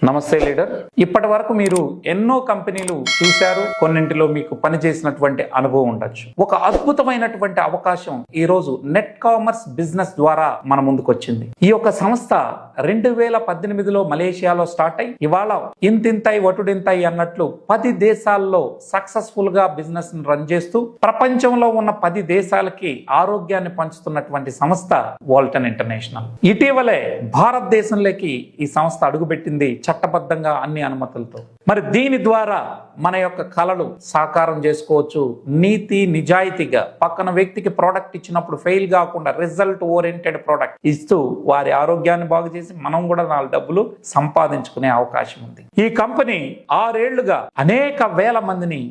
నమస్తే లీడర్. ఇప్పటి వరకు మీరు ఎన్నో కంపెనీలు చూశారు, కొన్నింటిలో మీకు పనిచేసినటువంటి అనుభవం ఉండొచ్చు. ఒక అద్భుతమైనటువంటి అవకాశం ఈ రోజు నెట్ కామర్స్ బిజినెస్ ద్వారా మన ముందుకు వచ్చింది. ఈ యొక్క సంస్థ 2018లో మలేషియాలో స్టార్ట్ అయ్యి ఇవాళ ఇంతింతాయి వటుడింతాయి అన్నట్లు 10 దేశాల్లో సక్సెస్ఫుల్ గా బిజినెస్ రన్ చేస్తూ ప్రపంచంలో ఉన్న 10 దేశాలకి ఆరోగ్యాన్ని పంచుతున్నటువంటి సంస్థ వాల్టన్ ఇంటర్నేషనల్. ఇటీవలే భారతదేశంలోకి ఈ సంస్థ అడుగుపెట్టింది చట్టబద్ధంగా అన్ని అనుమతులతో. మరి దీని ద్వారా మన యొక్క కళలు సాకారం చేసుకోవచ్చు. నీతి నిజాయితీగా పక్కన వ్యక్తికి ప్రోడక్ట్ ఇచ్చినప్పుడు ఫెయిల్ కాకుండా రిజల్ట్ ఓరియంటెడ్ ప్రోడక్ట్ ఇస్తూ వారి ఆరోగ్యాన్ని బాగు చేసి మనం కూడా 4 డబ్బులు సంపాదించుకునే అవకాశం ఉంది. ఈ కంపెనీ 6 ఏళ్లుగా అనేక వేల మందిని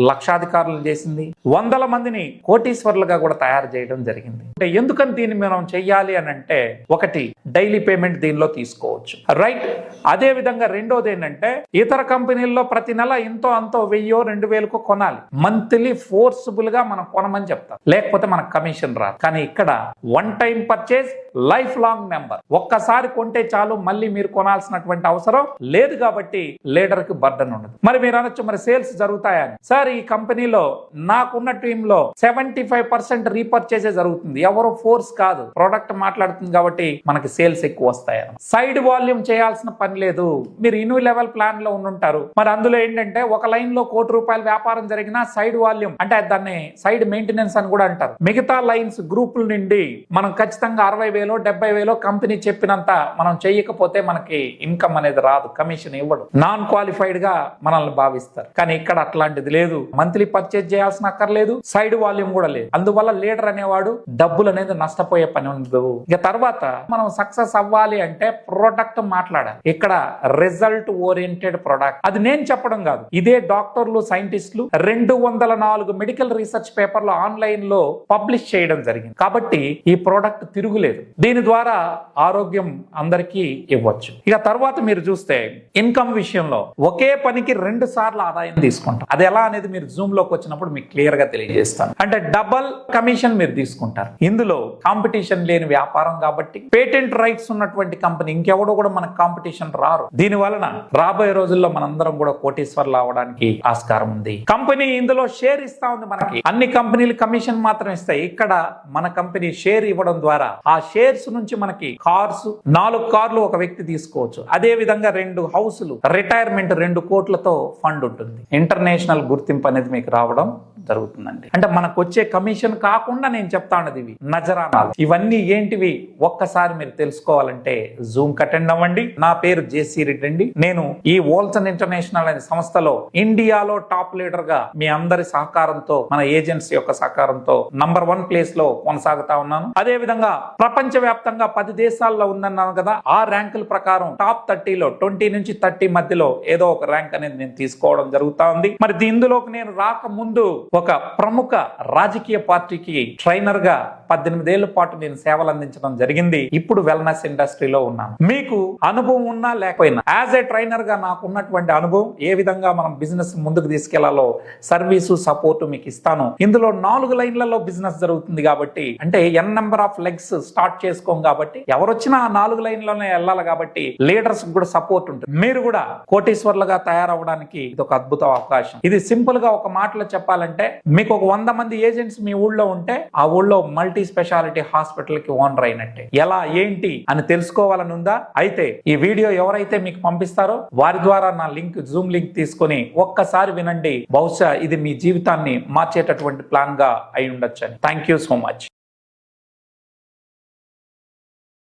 లక్షాధికారులు చేసింది, వందల మందిని కోటీశ్వర్లుగా కూడా తయారు చేయడం జరిగింది. అంటే ఎందుకని దీన్ని మనం చెయ్యాలి అని అంటే, ఒకటి డైలీ పేమెంట్ దీనిలో తీసుకోవచ్చు, రైట్. అదే విధంగా రెండోది ఏంటంటే, ఇతర కంపెనీల్లో ప్రతి నెల ఎంతో అంతో 1000-2000 కొనాలి. మంత్లీ ఫోర్స్ఫుల్ గా మనం కొనమని చెప్తాం, లేకపోతే మనకు కమిషన్ రాదు. కానీ ఇక్కడ one time purchase, life long member. ఒక్కసారి కొంటే చాలు, మళ్ళీ మీరు కొనాల్సినటువంటి అవసరం లేదు. కాబట్టి లీడర్ కి బర్డన్ ఉండదు. మరి మీరు అనొచ్చు, మరి సేల్స్ జరుగుతాయని. సార్, ఈ కంపెనీలో నాకున్న టీంలో 75% రీపర్చేజే జరుగుతుంది. ఎవరో ఫోర్స్ కాదు, ప్రోడక్ట్ మాట్లాడుతుంది కాబట్టి మనకి సేల్స్ ఎక్కువ వస్తాయి. సైడ్ వాల్యూమ్ చేయాల్సిన పని లేదు. మీరు ఇన్యూ లెవెల్ ప్లాన్ లో ఉండుంటారు. మరి అందులో ఏంటంటే, ఒక లైన్ లో ₹1,00,00,000 వ్యాపారం జరిగినా సైడ్ వాల్యూమ్ అంటే దాన్ని సైడ్ మెయింటెనెన్స్ అని కూడా అంటారు. మిగతా లైన్స్ గ్రూపుల నుండి మనం ఖచ్చితంగా 60,000-70,000 కంపెనీ చెప్పినంత మనం చేయకపోతే మనకి ఇన్కమ్ అనేది రాదు, కమిషన్ ఇవ్వడు, నాన్ క్వాలిఫైడ్ గా మనల్ని భావిస్తారు. కానీ ఇక్కడ అట్లాంటిది లేదు. మంత్లీ పర్చేజ్ చేయాల్సిన అక్కర్లేదు, సైడ్ వాల్యూమ్ కూడా లేదు. అందువల్ల లీడర్ అనేవాడు డబ్బులు అనేది నష్టపోయే పని ఉండదు. ఇక తర్వాత మనం సక్సెస్ అవ్వాలి అంటే ప్రొడక్ట్ మాట్లాడాలి. ఇక్కడ రిజల్ట్ ఓరియంటెడ్ ప్రొడక్ట్. అది నేను చెప్పడం కాదు, ఇదే డాక్టర్లు, సైంటిస్టులు 204 మెడికల్ రీసెర్చ్ పేపర్లు ఆన్లైన్ లో పబ్లిష్ చేయడం జరిగింది. కాబట్టి ఈ ప్రోడక్ట్ తిరుగులేదు. దీని ద్వారా ఆరోగ్యం అందరికీ ఇవ్వచ్చు. ఇక తర్వాత మీరు చూస్తే ఇన్కమ్ విషయంలో ఒకే పనికి 2 సార్లు ఆదాయం తీసుకుంటాం. అది ఎలా అనేది మీరు జూమ్ లోకి వచ్చినప్పుడు మీకు క్లియర్ గా తెలియజేస్తాను. అంటే డబల్ కమిషన్ మీరు తీసుకుంటారు. ఇందులో కాంపిటీషన్ లేని వ్యాపారం కాబట్టి, పేటెంట్ రైట్స్ ఉన్నటువంటి కంపెనీ ఇంకెవడో కూడా మనకు కాంపిటీషన్ రారు. దీని వలన రాబోయే రోజుల్లో మనందరం కూడా కోటీశ్వర్లు అవడానికి ఆస్కారం ఉంది. కంపెనీ ఇందులో షేర్ ఇస్తా ఉంది. మనకి అన్ని కంపెనీలు కమిషన్ మాత్రం ఇస్తాయి. ఇక్కడ మన కంపెనీ షేర్ ఇవ్వడం ద్వారా ఆ షేర్స్ నుంచి మనకి కార్స్, 4 కార్లు ఒక వ్యక్తి తీసుకోవచ్చు. అదే విధంగా 2 హౌసులు, రిటైర్మెంట్ 2 కోట్లతో ఫండ్ ఉంటుంది. ఇంటర్నేషనల్ గుర్తింపు అనేది మీకు రావడం జరుగుతుందండి. అంటే మనకు వచ్చే కమిషన్ కాకుండా నేను చెప్తా ఉన్నది ఇవి నజరానాలు. ఇవన్నీ ఏంటివి ఒక్కసారి మీరు తెలుసుకోవాలంటే జూమ్ అటెండ్ అవ్వండి. నా పేరు జేసీ రెడ్డి అండి. నేను ఈ వాల్టన్ ఇంటర్నేషనల్ అనే సంస్థలో ఇండియాలో టాప్ లీడర్ గా మీ అందరి సహకారంతో, మన ఏజెన్సీ యొక్క సహకారంతో నంబర్ 1 ప్లేస్ లో కొనసాగుతా ఉన్నాను. అదే విధంగా ప్రపంచ వ్యాప్తంగా 10 దేశాల్లో ఉందన్నాను కదా, ఆ ర్యాంకుల ప్రకారం టాప్ 30లో 20 నుంచి 30 మధ్యలో ఏదో ఒక ర్యాంక్ అనేది నేను తీసుకోవడం జరుగుతా ఉంది. మరి ఇందులోకి నేను రాకముందు ఒక ప్రముఖ రాజకీయ పార్టీకి ట్రైనర్ గా 18 ఏళ్ల పాటు నేను సేవలు అందించడం జరిగింది. ఇప్పుడు వెల్నెస్ ఇండస్ట్రీలో ఉన్నాను. మీకు అనుభవం ఉన్నా లేకపోయినా యాజ్ ఏ ట్రైనర్ గా నాకు ఉన్నటువంటి అనుభవం, ఏ విధంగా మనం బిజినెస్ ముందుకు తీసుకెళ్లాలో సర్వీసు, సపోర్ట్ మీకు ఇస్తాను. ఇందులో 4 లైన్లలో బిజినెస్ జరుగుతుంది కాబట్టి, అంటే n number of legs start చేసుకోం కాబట్టి, ఎవరొచ్చినా ఆ 4 లైన్లోనే వెళ్ళాలి. కాబట్టి లీడర్స్ కూడా సపోర్ట్ ఉంటుంది. మీరు కూడా కోటీశ్వర్లుగా తయారవడానికి ఇది ఒక అద్భుత అవకాశం. ఇది సింపుల్ గా ఒక మాటలో చెప్పాలంటే, మీకు ఒక 100 మంది ఏజెంట్స్ మీ ఊళ్ళో ఉంటే ఆ ఊళ్ళో మల్టీ స్పెషాలిటీ హాస్పిటల్ కి ఓనర్ అయినట్టే. ఎలా ఏంటి అని తెలుసుకోవాలని ఉందా? అయితే ఈ వీడియో ఎవరైతే మీకు పంపిస్తారో వారి ద్వారా నా లింక్, జూమ్ లింక్ తీసుకొని ఒక్కసారి వినండి. బహుశా ఇది మీ జీవితాన్ని మార్చేటటువంటి ప్లాన్ గా అయి ఉండొచ్చని. Thank you so much.